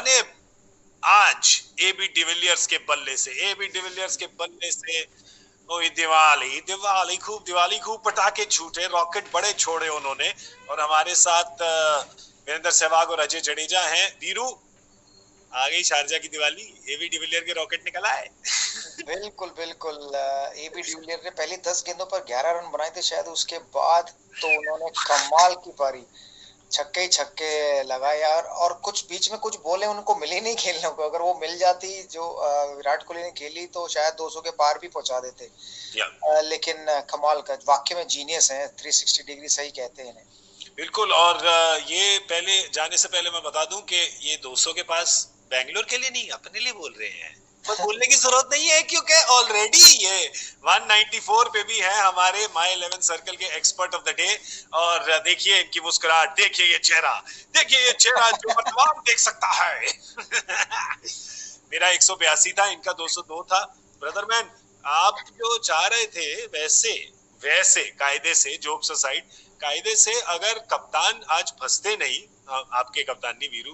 बने आज AB de Villiers के बल्ले से ओए दिवाली खूब पटाखे छूटे, रॉकेट बड़े छोड़े उन्होंने। और हमारे साथ वीरेंद्र सहवाग और अजय जडेजा हैं। वीरू, आ गई शारजा की दिवाली, एबी डिविलियर के रॉकेट निकल आए। बिल्कुल बिल्कुल। एबी डिविलियर ने पहले 10 गेंदों पर 11 रन बनाए थे शायद, उसके बाद तो उन्होंने कमाल की पारी, छक्के ही छक्के लगाए यार। और कुछ बीच में कुछ बॉलें उनको मिली नहीं खेलने को, अगर वो मिल जाती जो विराट कोहली ने खेली तो शायद 200 के पार भी पहुंचा देते। लेकिन कमाल का, वाकई में जीनियस है, 360 डिग्री सही कहते हैं इन्हें। बिल्कुल। और ये पहले जाने से पहले मैं बता दूं कि ये 200 के पास बेंगलोर के लिए नहीं, अपने लिए बोल रहे हैं। पर बोलने की जरूरत नहीं है क्योंकि ऑलरेडी ये 194 पे भी है हमारे माय 11 सर्कल के एक्सपर्ट ऑफ द डे। और देखिए इनकी मुस्कुराहट, देखिए ये चेहरा जो मतलब देख सकता है। मेरा 182 था, इनका 202 था। ब्रदरमैन, आप जो चाह रहे थे वैसे वैसे कायदे से, जोक्स असाइड, कायदे से अगर कप्तान आज फंसते नहीं, आपके कप्तान नहीं वीरू,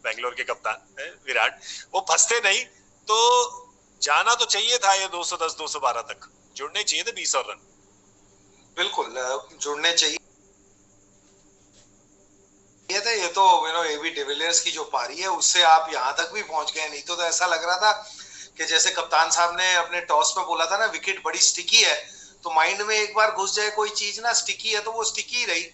बेंगलोर के कप्तान विराट, वो फंसते नहीं तो जाना तो चाहिए था ये 210 212 तक, जुड़ने चाहिए थे 20 और रन। बिल्कुल जुड़ने चाहिए थे। ये तो एबी डिविलियर्स की जो पारी है उससे आप यहाँ तक भी पहुंच गए, नहीं तो ऐसा लग रहा था कि जैसे कप्तान साहब ने अपने टॉस में बोला था ना, विकेट बड़ी स्टिकी है, तो माइंड में एक बार घुस जाए कोई चीज ना स्टिकी है तो वो स्टिकी ही रही।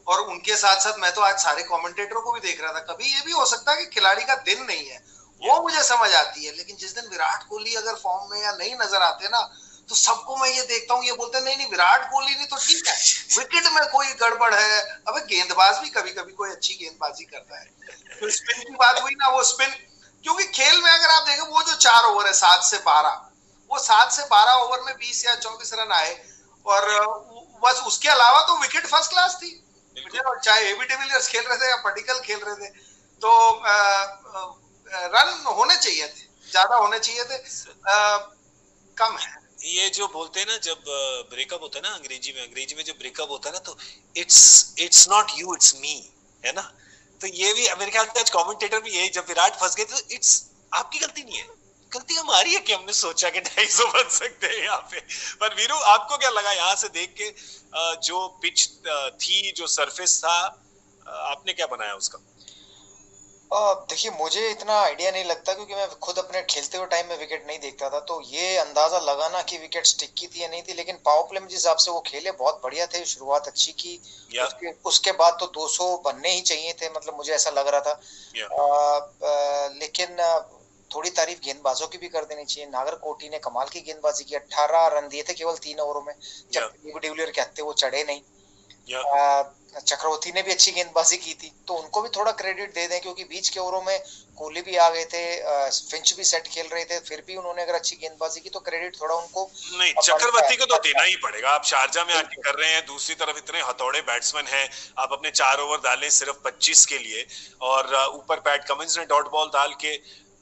और उनके साथ साथ मैं तो आज सारे कमेंटेटरों को भी देख रहा था, कभी ये भी हो सकता है कि खिलाड़ी का दिन नहीं है, वो मुझे समझ आती है, लेकिन जिस दिन विराट कोहली अगर फॉर्म में या नहीं नजर आते ना, तो सबको मैं ये देखता हूँ, ये बोलते नहीं नहीं विराट कोहली नहीं तो ठीक है, विकेट में कोई गड़बड़ है। अबे गेंदबाज भी कभी कभी कोई अच्छी गेंदबाजी करता है। तो स्पिन की बात हुई ना, वो स्पिन, क्योंकि खेल में अगर आप देखें वो जो 4 ओवर है 7 से 12, वो 7 से 12 ओवर में 20 या 24 रन आए, और बस उसके अलावा तो विकेट फर्स्ट क्लास थी। चाहे एबी डिविलियर्स खेल रहे थे या पडिक्कल खेल रहे थे, तो रन होने चाहिए थे, ज्यादा होने चाहिए थे, कम है। ये जो बोलते हैं ना, जब ब्रेकअप होता है ना अंग्रेजी में जब ब्रेकअप होता है ना, तो it's not you it's me, है ना। तो ये भी मेरे ख्याल से आज कमेंटेटर भी यही, जब विराट फंस गए तो इट्स आपकी गलती नहीं है, गलती हमारी है कि हमने सोचा कि 250 बन सकते हैं यहाँ पे। पर वीरू, आपको क्या लगा यहाँ से देख के, जो पिच थी, जो सरफेस था, आपने क्या बनाया उसका? देखिए मुझे इतना आइडिया नहीं लगता, क्योंकि मैं खुद अपने खेलते हुए टाइम में विकेट नहीं देखता था, तो ये अंदाजा लगाना कि विकेट स्टिकी थी या नहीं थी। लेकिन पावर प्ले में जिस हिसाब से वो खेले बहुत बढ़िया थे, शुरुआत अच्छी की, उसके बाद तो 200 बनने ही चाहिए थे, मतलब मुझे ऐसा लग रहा था। लेकिन थोड़ी तारीफ गेंदबाजों की भी कर देनी चाहिए। नागरकोटी ने कमाल की गेंदबाजी की, 18 रन दिए थे केवल 3 ओवरों में, जब डिविलियर कहते वो चढ़े नहीं। चक्रवर्ती ने भी अच्छी गेंदबाजी की थी, तो उनको भी थोड़ा क्रेडिट दे दें, क्योंकि बीच के ओवरों में कोहली भी आ गए थे, फिंच भी सेट खेल रहे थे, फिर भी उन्होंने अगर अच्छी गेंदबाजी की तो क्रेडिट थोड़ा उनको नहीं, चक्रवर्ती को तो देना ही पड़ेगा। आप शारजा में आके कर रहे हैं, दूसरी तरफ इतने हथौड़े बैट्समैन हैं, आप अपने 4 ओवर डाले सिर्फ 25 के लिए, और ऊपर पैट कमिंस ने डॉट बॉल डाल के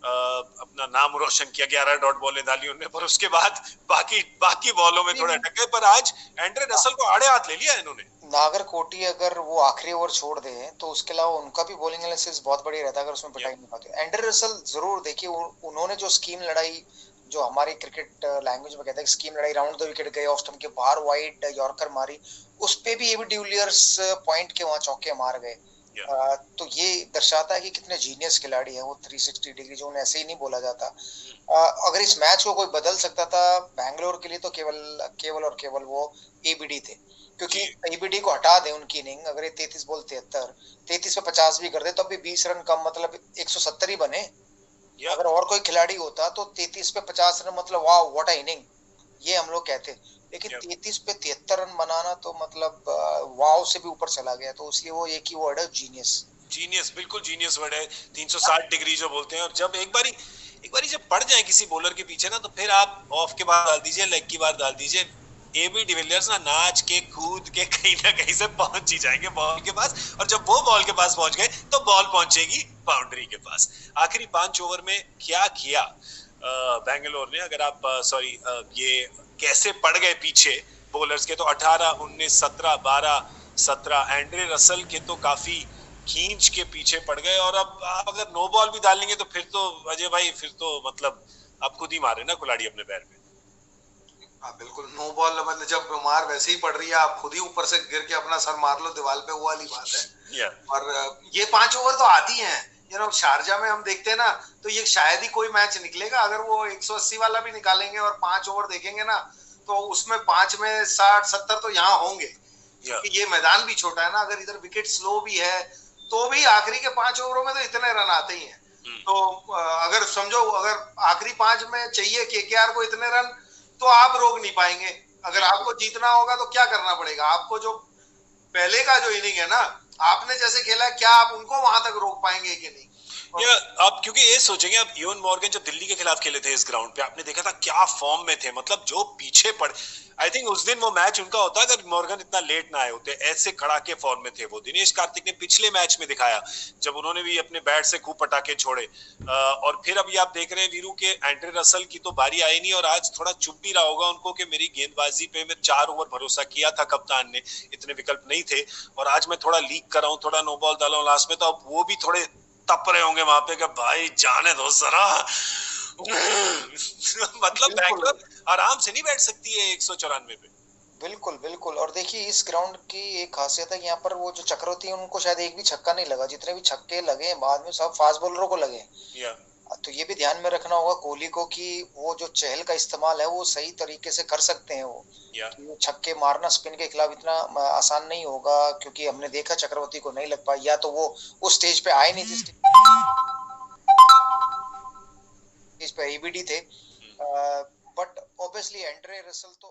अपना नाम रोशन किया, 11 डॉट बॉलें डाली उन्होंने, पर उसके बाद बाकी बॉलों में थोड़ा अटक गए। पर आज एंड्रे रसल को आड़े हाथ ले लिया इन्होंने। नागरकोटी अगर वो आखिरी ओवर छोड़ दे तो उसके अलावा उनका भी बॉलिंग एनालिसिस बहुत बढ़िया रहता है, अगर उसमें पिटाई नहीं पाते। एंड्रे रसल जरूर देखिए, उन्होंने जो स्कीम लड़ाई, जो हमारी क्रिकेट लैंग्वेज में कहते हैं स्कीम लड़ाई, राउंड द विकेट गए, ऑफ स्टंप के बाहर वाइड यॉर्कर मारी, उस पे भी एबी डिविलियर्स पॉइंट के वहां चौके मार गए। तो ये दर्शाता है कि कितने जीनियस खिलाड़ी हैं वो, 360 डिग्री, जो उन्हें ऐसे ही नहीं बोला जाता। अगर इस मैच को कोई बदल सकता था बैंगलोर के लिए तो केवल वो एबीडी थे, क्योंकि एबीडी को हटा दे उनकी इनिंग, अगर ये 33 बॉल 33 पे 50 भी कर दे तो अभी 20 रन कम, मतलब 170 ही बने। अगर और कोई खिलाड़ी होता तो 33 पे 50 रन, मतलब वाह व्हाट अ इनिंग, ये हम लोग कहते। लेकिन 33 पे 73 रन बनाना तो मतलब वाव से भी ऊपर चला गया, तो इसलिए वो एक ही वर्ड है, जीनियस। बिल्कुल जीनियस वर्ड है, 360 डिग्री जो बोलते हैं। और जब एक बारी जब पड़ जाए किसी बॉलर के पीछे ना, तो फिर आप ऑफ के बाद डाल दीजिए, लेग की बार डाल दीजिए, एबी डिविलियर्स ना नाच के कूद के कहीं ना कहीं से पहुंच ही जाएंगे बॉल के पास। और जब वो बॉल के पास पहुंच गए तो बॉल पहुंचेगी बाउंड्री के पास। आखिरी 5 ओवर में क्या किया बेंगलोर ने, अगर आप ये कैसे पड़ गए पीछे बॉलर्स के, तो 18 19 17 12 17 एंड्रे रसल के तो काफी खींच के पीछे पड़ गए। और अब आप अगर नो बॉल भी डालेंगे तो फिर तो अजय भाई फिर तो मतलब आप खुद ही मारे ना कुल्हाड़ी अपने पैर पे। हाँ बिल्कुल, नो बॉल मतलब जब मार वैसे ही पड़ रही है, आप खुद ही ऊपर से गिर के अपना सर मार लो दीवार पे, वो वाली बात है। और ये 5 ओवर तो आती हैं, शारजा में हम देखते हैं ना, तो ये शायद ही कोई मैच निकलेगा अगर वो 180 वाला भी निकालेंगे और 5 ओवर देखेंगे ना, तो उसमें 5 में 60-70 तो यहाँ होंगे, क्योंकि ये मैदान भी छोटा है ना। अगर इधर विकेट स्लो भी है तो भी आखिरी के 5 ओवरों में तो इतने रन आते ही हैं। तो अगर समझो अगर आखिरी 5 में चाहिए केकेआर को इतने रन, तो आप रोक नहीं पाएंगे। अगर आपको जीतना होगा तो क्या करना पड़ेगा आपको, जो पहले का जो इनिंग है ना, आपने जैसे खेला, क्या आप उनको वहां तक रोक पाएंगे कि नहीं? आप क्योंकि ये सोचेंगे, आप इवन मॉर्गन जब दिल्ली के खिलाफ खेले थे इस ग्राउंड पे, आपने देखा था क्या फॉर्म में थे, मतलब जो पीछे पड़, आई थिंक उस दिन वो मैच उनका होता अगर मॉर्गन इतना लेट ना आए होते। ऐसे खड़ा के फॉर्म में थे वो। दिनेश कार्तिक ने पिछले मैच में दिखाया जब उन्होंने भी अपने बैट से खूब पटाखे छोड़े। और फिर अभी आप देख रहे हैं वीरू के एंड्रे रसल की तो बारी आई नहीं, और आज थोड़ा चुप भी रहा होगा उनको कि मेरी गेंदबाजी पे मैं 4 ओवर भरोसा किया था कप्तान ने, इतने विकल्प नहीं थे, और आज मैं थोड़ा लीक कर रहा हूँ, थोड़ा नो बॉल डाला हूँ लास्ट में, तो अब वो भी थोड़े तप रहे होंगे वहां पे कि भाई जाने दो जरा। मतलब बैंगलोर आराम से नहीं बैठ सकती है 194 पे। बिल्कुल बिल्कुल। और देखिए इस ग्राउंड की एक खासियत है, यहाँ पर वो जो चक्रवर्ती है उनको शायद एक भी छक्का नहीं लगा, जितने भी छक्के लगे बाद में सब फास्ट बॉलरों को लगे। तो ये भी ध्यान में रखना होगा कोहली को कि वो जो चहल का इस्तेमाल है वो सही तरीके से कर सकते हैं वो। कि छक्के मारना स्पिन के खिलाफ इतना आसान नहीं होगा, क्योंकि हमने देखा चक्रवर्ती को नहीं लग पाई, या तो वो उस स्टेज पे आए नहीं जिस स्टेज पे एबीडी थे। बट ऑब्वियसली एंड्रे रसल तो